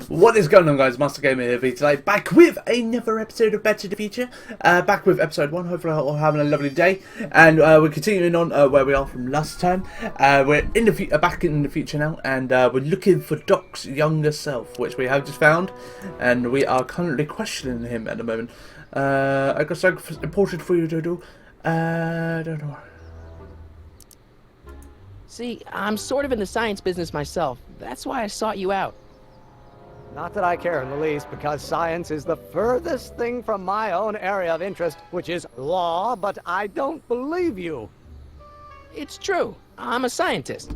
What is going on, guys? Master Gamer here for you today, back with another episode of Back to the Future. Back with episode 1. Hopefully we're having a lovely day, and we're continuing on where we are from last time. We're in the back in the future now, and we're looking for Doc's younger self, which we have just found, and we are currently questioning him at the moment. I got something important for you to do. Don't know. See, I'm sort of in the science business myself. That's why I sought you out. Not that I care in the least, because science is the furthest thing from my own area of interest, which is law, but I don't believe you. It's true. I'm a scientist.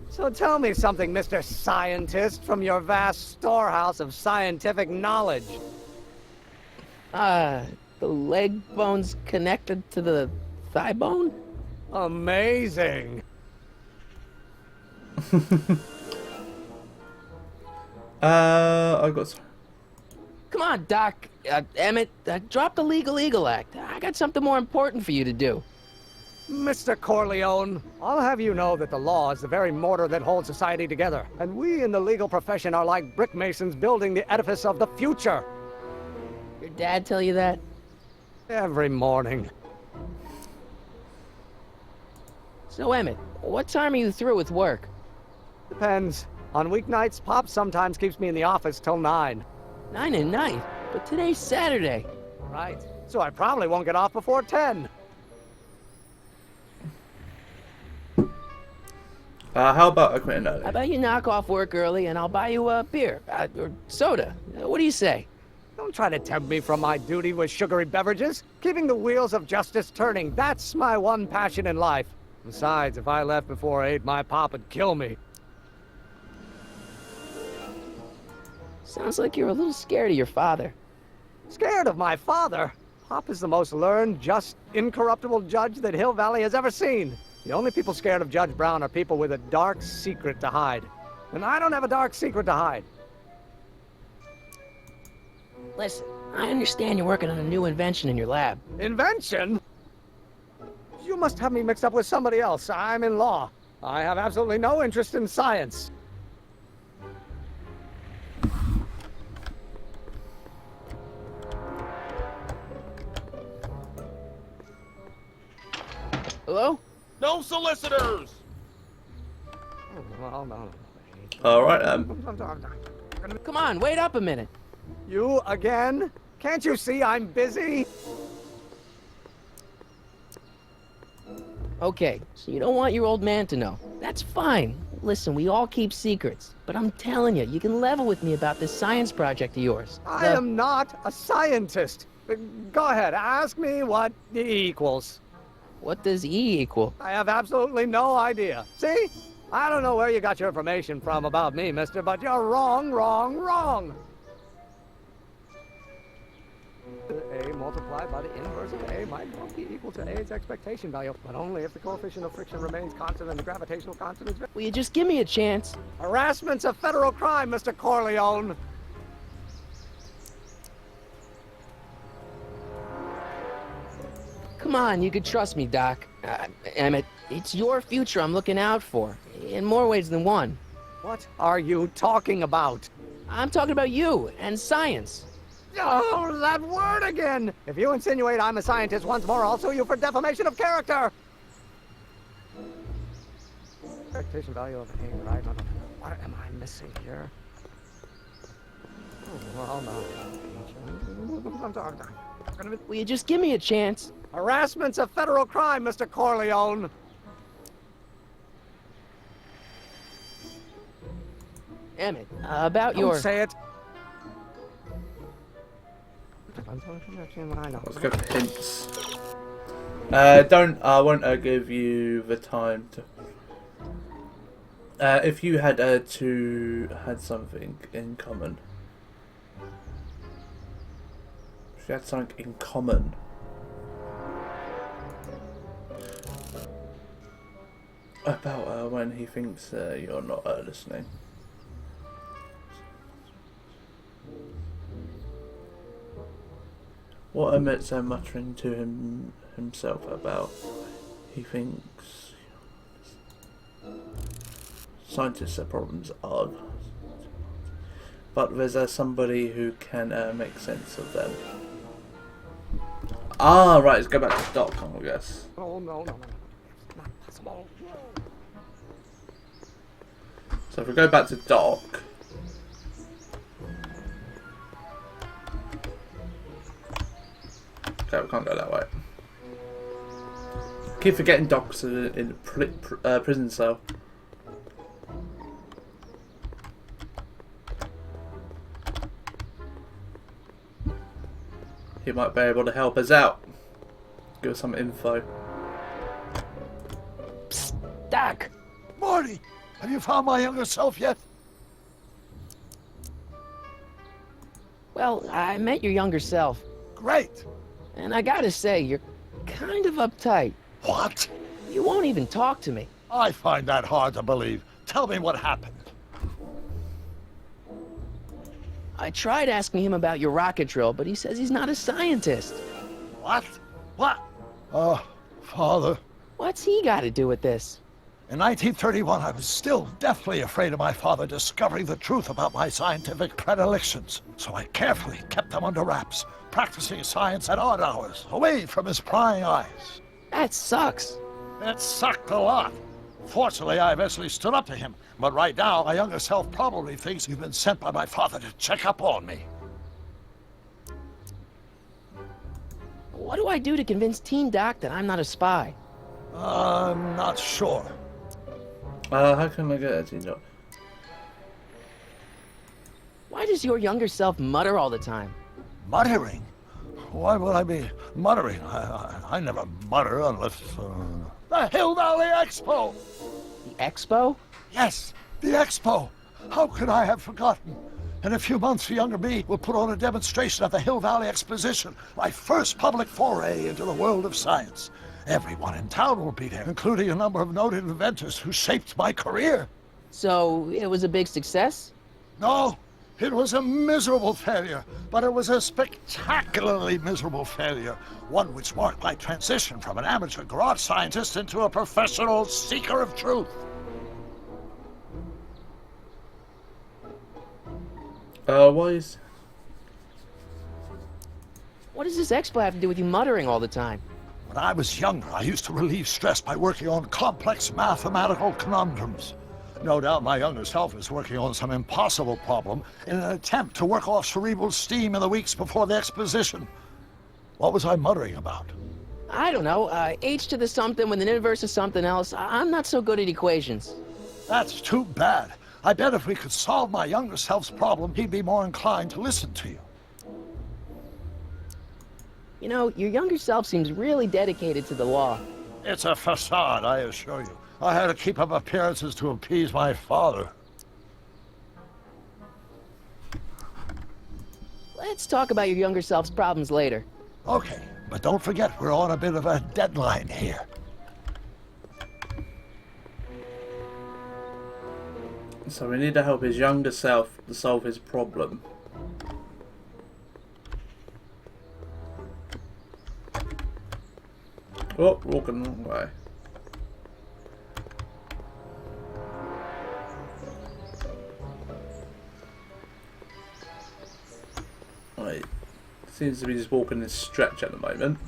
So tell me something, Mr. Scientist, from your vast storehouse of scientific knowledge. The leg bone's connected to the thigh bone? Amazing. I got some. Come on, Doc. Emmett, drop the Legal Eagle Act. I got something more important for you to do. Mr. Corleone, I'll have you know that the law is the very mortar that holds society together, and we in the legal profession are like brick masons building the edifice of the future. Your dad tell you that? Every morning. So, Emmett, what time are you through with work? Depends. On weeknights, Pop sometimes keeps me in the office till 9. 9 at night? But today's Saturday. Right. So I probably won't get off before 10. How about I quit How early? about you knock off work early and I'll buy you a beer, or soda. What do you say? Don't try to tempt me from my duty with sugary beverages. Keeping the wheels of justice turning, that's my one passion in life. Besides, if I left before 8, my pop would kill me. Sounds like you're a little scared of your father. Scared of my father? Pop is the most learned, just, incorruptible judge that Hill Valley has ever seen. The only people scared of Judge Brown are people with a dark secret to hide. And I don't have a dark secret to hide. Listen, I understand you're working on a new invention in your lab. Invention? You must have me mixed up with somebody else. I'm in law. I have absolutely no interest in science. Hello? No solicitors! Well, no. Alright, Come on, wait up a minute. You again? Can't you see I'm busy? Okay, so you don't want your old man to know. That's fine. Listen, we all keep secrets. But I'm telling you, you can level with me about this science project of yours. I am not a scientist. Go ahead, ask me what E equals. What does E equal? I have absolutely no idea. See? I don't know where you got your information from about me, mister, but you're wrong, wrong, wrong. A multiplied by the inverse of A might well be equal to A's expectation value, but only if the coefficient of friction remains constant and the gravitational constant is... Will you just give me a chance? Harassment's a federal crime, Mr. Corleone. Come on, you can trust me, Doc. Emmett, it's your future I'm looking out for. In more ways than one. What are you talking about? I'm talking about you and science. Oh, that word again! If you insinuate I'm a scientist once more, I'll sue you for defamation of character! Expectation value of A, right? What am I missing here? Oh, well, no. Will you just give me a chance? Harassment's a federal crime, Mr. Corleone! Emmett, about Don't your... say it! let's go for hints. I won't give you the time to. If you had had something in common. If you had something in common. About when he thinks you're not listening. What Emmett's muttering to himself about? He thinks scientists' problems are But there's somebody who can make sense of them. Ah, right, let's go back to Doc, I guess. Oh, no. It's not possible. So if we go back to Doc... Okay, we can't go that way. Keep forgetting Doc's in a prison cell. He might be able to help us out. Give us some info. Psst, Doc. Marty, have you found my younger self yet? Well, I met your younger self, Great. and I gotta say, you're kind of uptight. What? You won't even talk to me. I find that hard to believe. Tell me what happened. I tried asking him about your rocket drill, but he says he's not a scientist. What? What? Father. What's he got to do with this? In 1931, I was still deathly afraid of my father discovering the truth about my scientific predilections. So I carefully kept them under wraps, practicing science at odd hours, away from his prying eyes. That sucks. It sucked a lot. Fortunately, I eventually stood up to him. But right now, my younger self probably thinks you've been sent by my father to check up on me. What do I do to convince Teen Doc that I'm not a spy? I'm not sure. How can I get it, Doc? Why does your younger self mutter all the time? Muttering? Why would I be muttering? I never mutter unless... The Hill Valley Expo! The Expo? Yes, the Expo! How could I have forgotten? In a few months, the younger me will put on a demonstration at the Hill Valley Exposition, my first public foray into the world of science. Everyone in town will be there, including a number of noted inventors who shaped my career. So, it was a big success? No, it was a miserable failure, but it was a spectacularly miserable failure. One which marked my transition from an amateur garage scientist into a professional seeker of truth. Why is... What does this expo have to do with you muttering all the time? When I was younger, I used to relieve stress by working on complex mathematical conundrums. No doubt my younger self is working on some impossible problem in an attempt to work off cerebral steam in the weeks before the exposition. What was I muttering about? I don't know, h to the something with an inverse of something else. I'm not so good at equations. That's too bad. I bet if we could solve my younger self's problem, he'd be more inclined to listen to you. You know, your younger self seems really dedicated to the law. It's a facade, I assure you. I had to keep up appearances to appease my father. Let's talk about your younger self's problems later. Okay, but don't forget we're on a bit of a deadline here. So we need to help his younger self to solve his problem. Oh, walking the wrong way. Right. Seems to be just walking this stretch at the moment.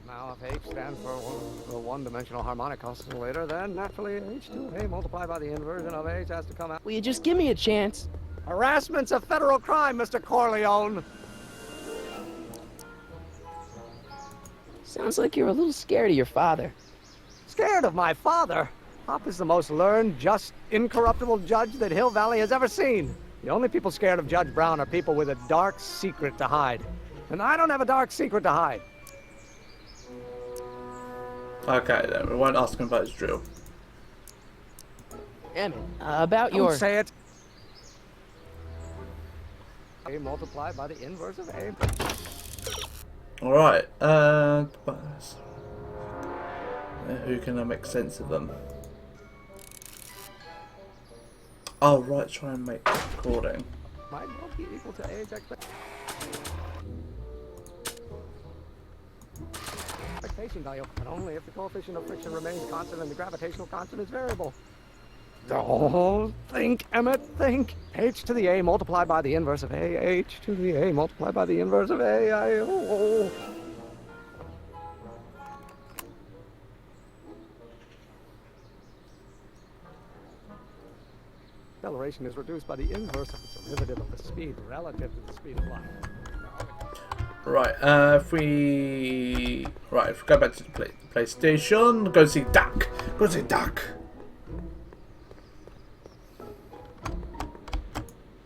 Now, if H stands for the one-dimensional harmonic oscillator, then naturally H2A multiplied by the inversion of H has to come out. Will you just give me a chance? Harassment's a federal crime, Mr. Corleone. Sounds like you're a little scared of your father. Scared of my father? Pop is the most learned, just, incorruptible judge that Hill Valley has ever seen. The only people scared of Judge Brown are people with a dark secret to hide. And I don't have a dark secret to hide. Okay then, we won't ask him about his drill. Emmett, about Don't your... say it. A multiplied by the inverse of A. Alright, who can I make sense of them? Oh right, try and make a recording. Might well be equal to H expectation. gravitation value, but only if the coefficient of friction remains constant and the gravitational constant is variable. Oh, think, Emmett, think. H to the A multiplied by the inverse of A. H to the A multiplied by the inverse of A. Acceleration is reduced by the inverse of the derivative of the speed relative to the speed of light. Right, if we go back to the PlayStation, go see Duck. Go see Duck.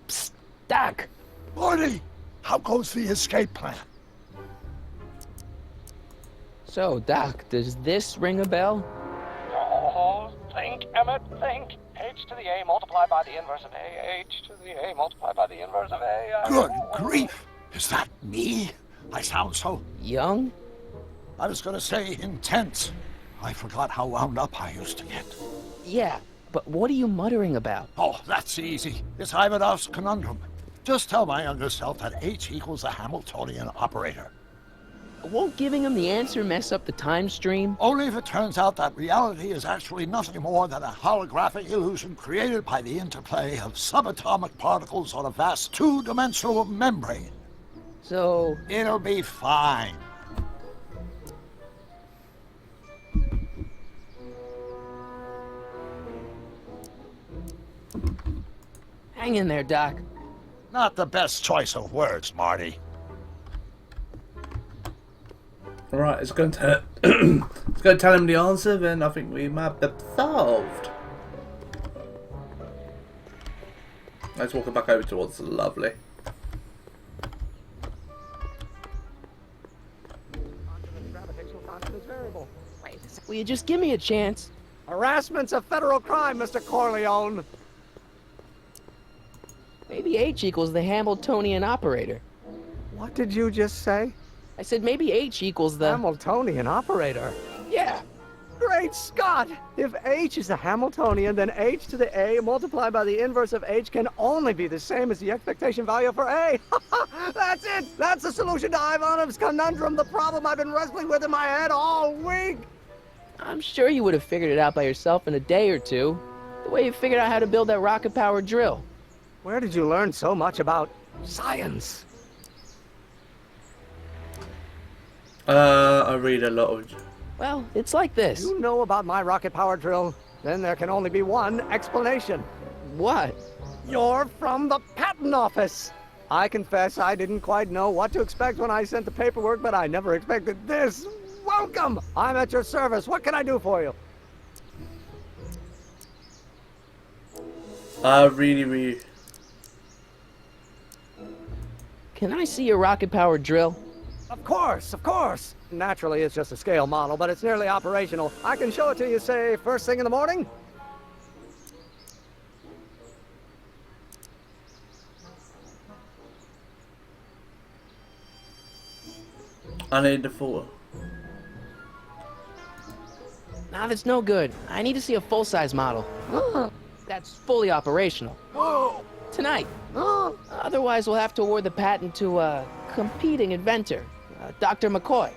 Psst, Doc. Marty, how goes the escape plan? So, Doc, does this ring a bell? Oh, think, Emmett, think. H to the A multiplied by the inverse of A. H to the A multiplied by the inverse of A. Good grief! Is that me? I sound so... Young? I was gonna say intense. I forgot how wound up I used to get. Yeah, but what are you muttering about? Oh, that's easy. It's Ivanov's conundrum. Just tell my younger self that H equals the Hamiltonian operator. Won't giving him the answer mess up the time stream? Only if it turns out that reality is actually nothing more than a holographic illusion created by the interplay of subatomic particles on a vast two-dimensional membrane. So... It'll be fine. hang in there, Doc. Not the best choice of words, Marty. Alright, it's going to it's going to tell him the answer, then I think we might have solved. Let's walk it back over towards the lovely. Gravitational constant is variable. Will you just give me a chance? Harassment's a federal crime, Mr. Corleone. Maybe H equals the Hamiltonian operator. What did you just say? I said maybe H equals the... Hamiltonian operator. Yeah. Great Scott! If H is the Hamiltonian, then H to the A multiplied by the inverse of H can only be the same as the expectation value for A. That's it! That's the solution to Ivanov's conundrum, the problem I've been wrestling with in my head all week! I'm sure you would have figured it out by yourself in a day or two. The way you figured out how to build that rocket-powered drill. Where did you learn so much about science? I read a lot of... Well, it's like this. You know about my rocket power drill? Then there can only be one explanation. What? You're from the patent office. I confess I didn't quite know what to expect when I sent the paperwork, but I never expected this. Welcome! I'm at your service. What can I do for you? Really... Can I see your rocket-powered drill? Of course, of course. Naturally, it's just a scale model, but it's nearly operational. I can show it to you, say, first thing in the morning? I need the photo. Nah, that's no good. I need to see a full-size model. That's fully operational. Tonight. Otherwise, we'll have to award the patent to a competing inventor, Dr. McCoy.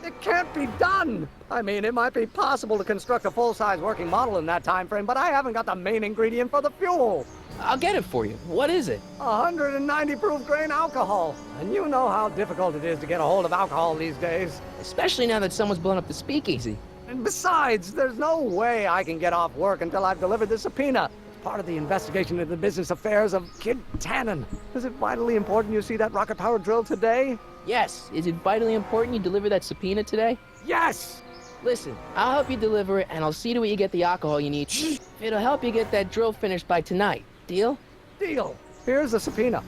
It can't be done! I mean, it might be possible to construct a full-size working model in that time frame, but I haven't got the main ingredient for the fuel. I'll get it for you. What is it? 190 proof grain alcohol. And you know how difficult it is to get a hold of alcohol these days. Especially now that someone's blown up the speakeasy. And besides, there's no way I can get off work until I've delivered the subpoena. It's part of the investigation into the business affairs of Kid Tannen. Is it vitally important you see that rocket-powered drill today? Yes. Is it vitally important you deliver that subpoena today? Yes! Listen, I'll help you deliver it, and I'll see to it you get the alcohol you need. It'll help you get that drill finished by tonight. Deal? Deal. Here's the subpoena.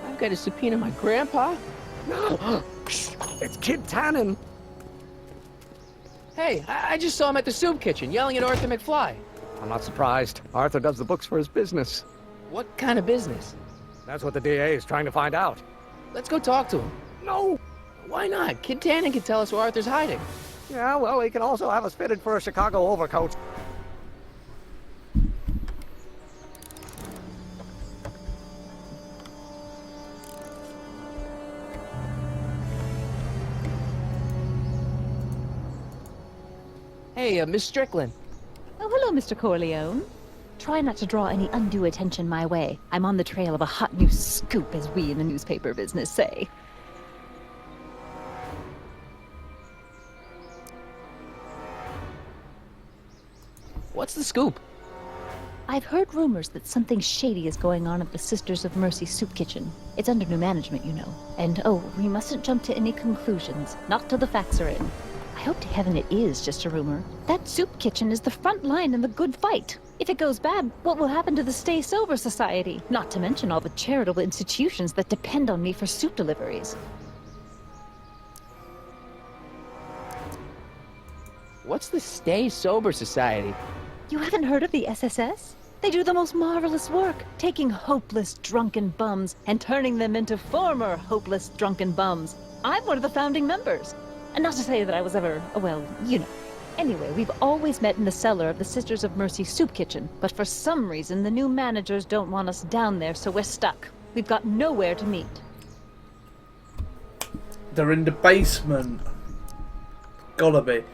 I've got to subpoena my grandpa? It's Kid Tannen. Hey, I just saw him at the soup kitchen, yelling at Arthur McFly. I'm not surprised. Arthur does the books for his business. What kind of business? That's what the DA is trying to find out. Let's go talk to him. No! Why not? Kid Tannen can tell us where Arthur's hiding. Yeah, well, he can also have us fitted for a Chicago overcoat. Hey, Miss Strickland. Oh, hello, Mr. Corleone. Try not to draw any undue attention my way. I'm on the trail of a hot new scoop, as we in the newspaper business say. What's the scoop? I've heard rumors that something shady is going on at the Sisters of Mercy soup kitchen. It's under new management, you know. And oh, we mustn't jump to any conclusions. Not till the facts are in. I hope to heaven it is just a rumor. That soup kitchen is the front line in the good fight. If it goes bad, what will happen to the Stay Sober Society? Not to mention all the charitable institutions that depend on me for soup deliveries. What's the Stay Sober Society? You haven't heard of the SSS? They do the most marvelous work, taking hopeless drunken bums and turning them into former hopeless drunken bums. I'm one of the founding members. And not to say that I was ever, well, you know. Anyway, we've always met in the cellar of the Sisters of Mercy soup kitchen, but for some reason the new managers don't want us down there, so we're stuck. We've got nowhere to meet. They're in the basement. Gotta be.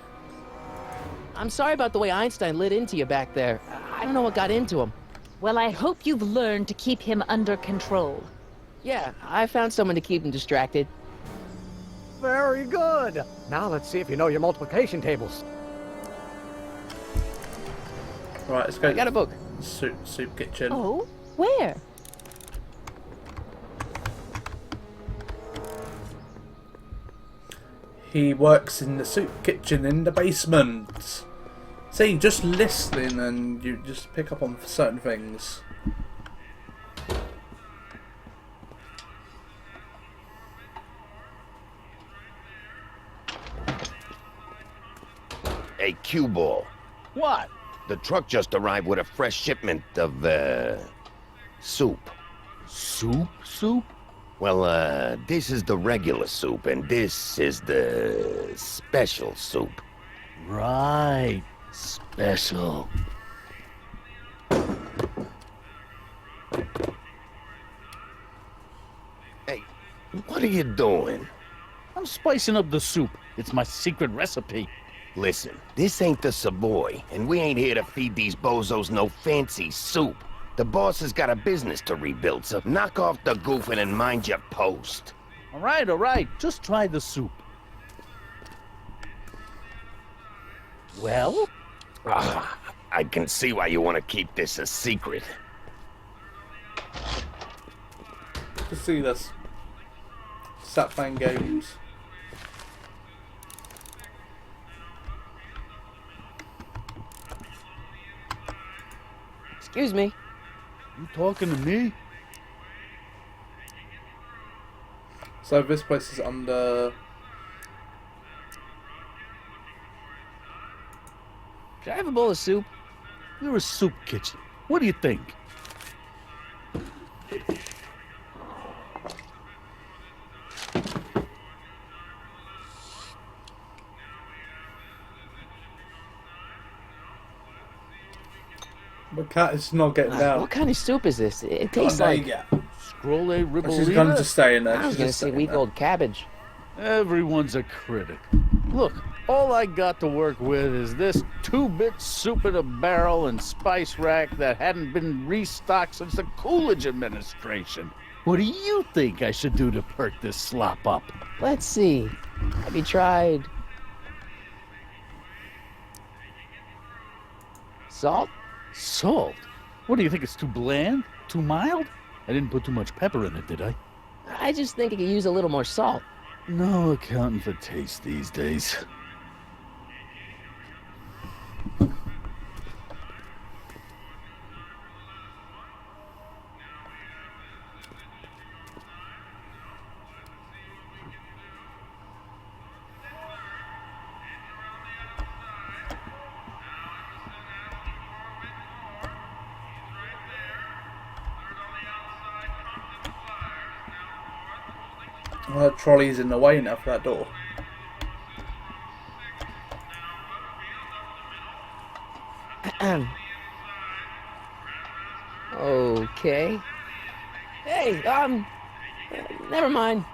I'm sorry about the way Einstein lit into you back there. I don't know what got into him. Well, I hope you've learned to keep him under control. Yeah, I found someone to keep him distracted. Very good. Now let's see if you know your multiplication tables. Right, let's go. I got a book. Soup kitchen. Oh? Where? He works in the soup kitchen in the basement. See, just listening and you just pick up on certain things. Hey, cue ball. What? The truck just arrived with a fresh shipment of, soup. Soup? Soup? Well, this is the regular soup, and this is the special soup. Right. Special. Hey, what are you doing? I'm spicing up the soup. It's my secret recipe. Listen, this ain't the Savoy, and we ain't here to feed these bozos no fancy soup. The boss has got a business to rebuild, so knock off the goofing and mind your post. All right. Just try the soup. Well? I can see why you want to keep this a secret. To see this. Sat playing games. Excuse me. You talking to me? So this place is under. Should I have a bowl of soup? You're a soup kitchen. What do you think? The cat is not getting down. What kind of soup is this? It Go on, tastes there like... you get. Scroll a She's gonna ribolita? just stay in there. I was She's gonna just say staying there. week-old cabbage. Everyone's a critic. Look, all I got to work with is this 2-bit soup in a barrel and spice rack that hadn't been restocked since the Coolidge administration. What do you think I should do to perk this slop up? Let's see. Have you tried... salt? Salt? What do you think, it's too bland? Too mild? I didn't put too much pepper in it, did I? I just think it could use a little more salt. No accounting for taste these days. Well, that trolley's in the way now for that door. Okay. Hey, never mind.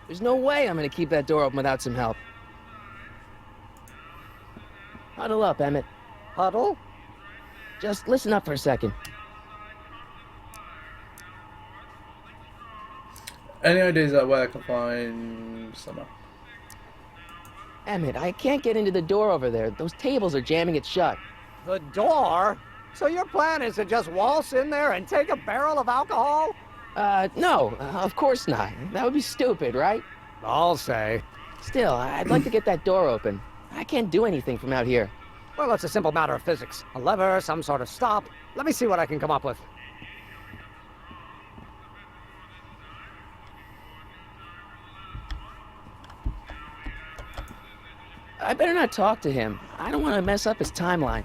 There's no way I'm gonna keep that door open without some help. Huddle up, Emmett. Huddle? Just listen up for a second. Any ideas about where I can find Summer? Emmett, I can't get into the door over there. Those tables are jamming it shut. The door? So your plan is to just waltz in there and take a barrel of alcohol? No, of course not. That would be stupid, right? I'll say. Still, I'd like to get that door open. I can't do anything from out here. Well, it's a simple matter of physics. A lever, some sort of stop. Let me see what I can come up with. I better not talk to him. I don't want to mess up his timeline.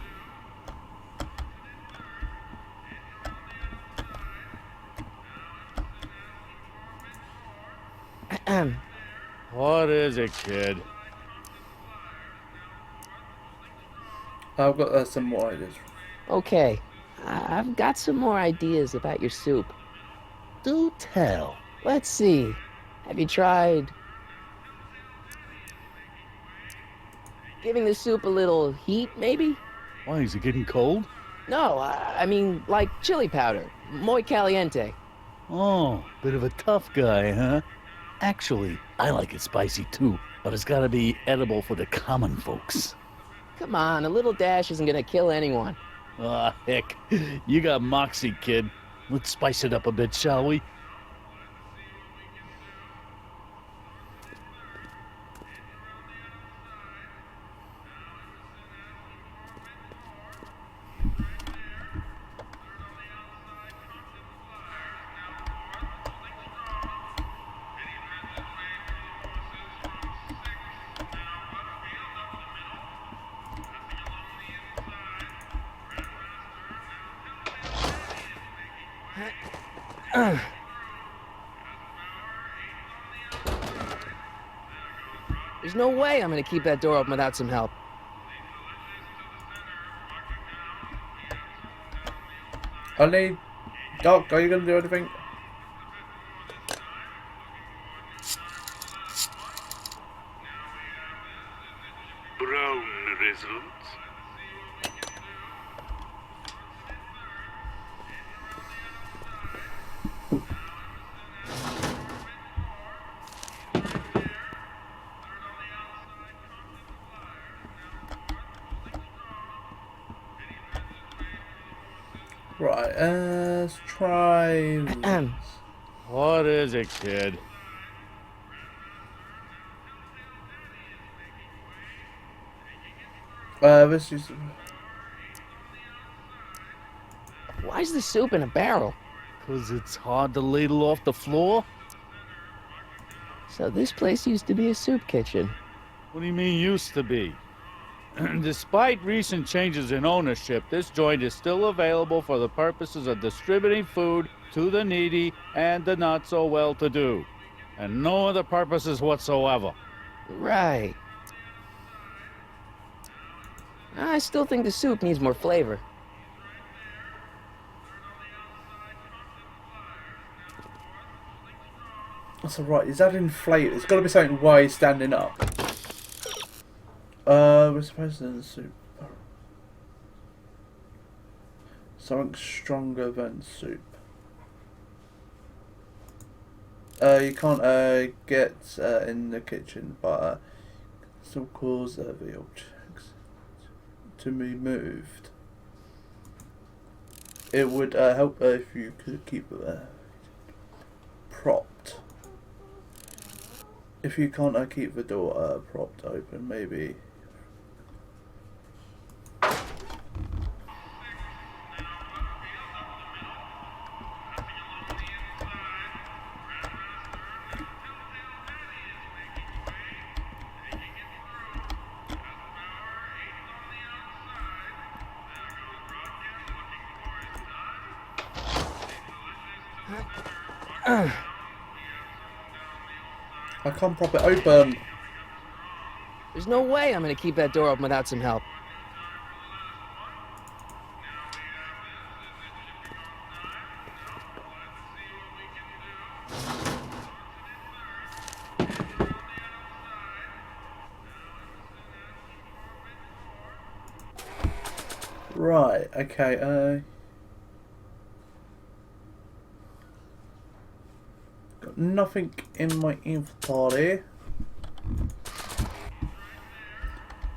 Ahem. What is it, kid? I've got some more ideas. Okay, I've got some more ideas about your soup. Do tell. Let's see. Have you tried giving the soup a little heat, maybe? Why, is it getting cold? No, I mean like chili powder. Muy caliente. Oh, bit of a tough guy, huh? Actually, I like it spicy too, but it's gotta be edible for the common folks. Come on, a little dash isn't gonna kill anyone. Ah, heck. You got moxie, kid. Let's spice it up a bit, shall we? There's no way I'm gonna keep that door open without some help. Honey, Doc, are you gonna do anything? Brown results. Right, let's try. Ahem. What is it, kid? This is. Why is the soup in a barrel? 'Cause it's hard to ladle off the floor? So this place used to be a soup kitchen. What do you mean used to be? Despite recent changes in ownership, this joint is still available for the purposes of distributing food to the needy and the not so well-to-do, and no other purposes whatsoever. Right. I still think the soup needs more flavor. That's alright, is that inflated? It's gotta be something why he's standing up. We're supposed to soup. Something stronger than soup. You can't get in the kitchen, but still cause the objects to be moved. It would help if you could keep it propped. If you can't keep the door propped open, maybe. I can't prop it open. There's no way I'm gonna keep that door open without some help. Right, okay, got nothing in my inventory.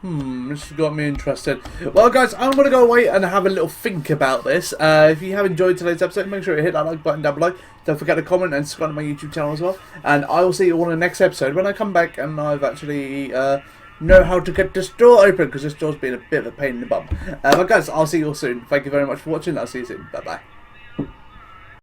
This has got me interested. Well, guys, I'm going to go away and have a little think about this. If you have enjoyed today's episode, make sure you hit that like button down below. Don't forget to comment and subscribe to my YouTube channel as well. And I will see you all in the next episode when I come back and I've actually know how to get this door open, because this door's been a bit of a pain in the bum. But guys, I'll see you all soon. Thank you very much for watching. I'll see you soon. Bye-bye.